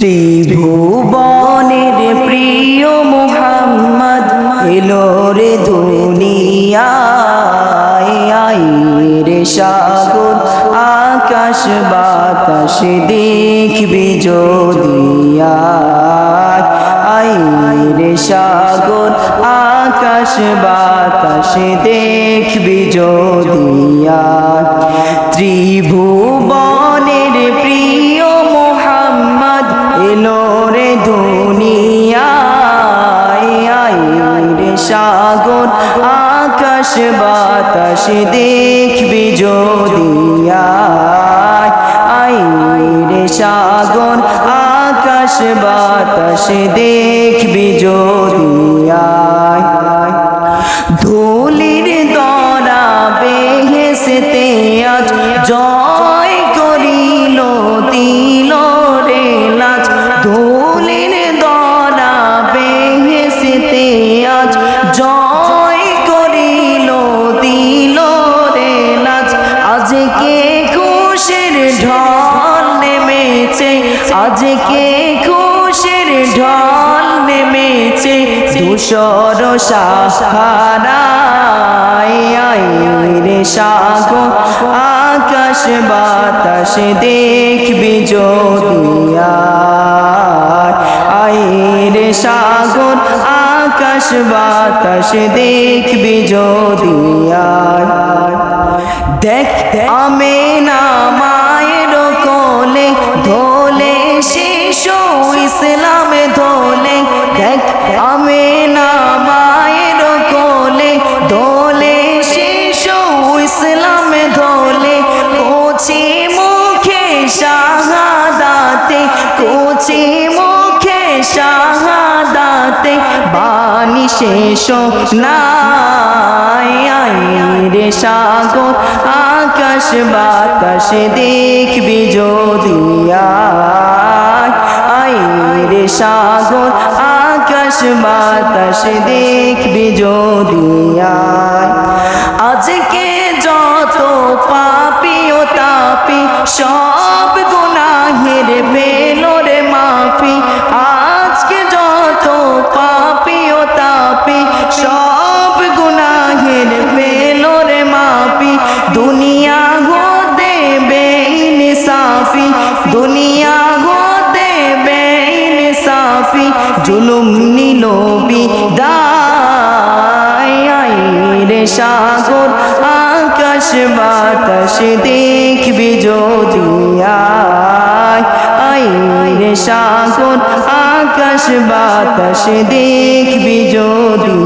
ত্রিভুবনের প্রিয় মুহাম্মদ এলো রে দুনিয়ায়, আয় রে সাগর আকাশ বাতাস দেখবি যদি আয় রে সাগর আকাশ বাতাস দেখবি যদি ত্রিভুবনের প্রিয় মুহাম্মদ এলো রে দুনিয়ায়, আয় রে সাগর আকাশ বাতাস দেখবি যদি আয় রে সাগর আকাশ বাতাস দেখবি যদি ধুলির দরা বেহেশতে আজ জয় করিল দিল রে লাজ, ধুলির দরা বেহেশতে আজ জয় করিল দিল রে লাজ। আজকে খুশির ঢল নেমেছে, আজকে খুশির ঢল নেমেছে ধূসর সাহারায়, আয় রে সাগর আকাশ বাতাস দেখবি যদি আয় রে সাগর আকাশ বাতাস দেখবি যদি দেখ আমেনা মায়ের কোলে ধোলে শিশু ইসলামে ধোলে, দেখ আমেনা মায়ের কোলে ধোলে শিশু ইসলামে ধোলে, কোচি মুখে শাহাদাতে কোচি মুখে শাহাদাতে বাণী শেষ নাই, আয় রে সাগর আকাশ বাতাস দেখবি যদি আয় রে সাগর আকাশ বাতাস দেখবি যদি আজকে যত পাপী ও তাপী সব গুনাহের পেল রে মাফি, আজকে যত পাপী ও তাপী সব গুনাহের পেল রে মাফি, দুনিয়া হতে বেইনসাফি দুনিয়া হতে বেইনসাফি জুলুম নিল বিদায়, আয় রে সাগর আকাশ বাতাস দেখবি যদি আয় রে সাগর আকাশ বাতাস দেখবি যদি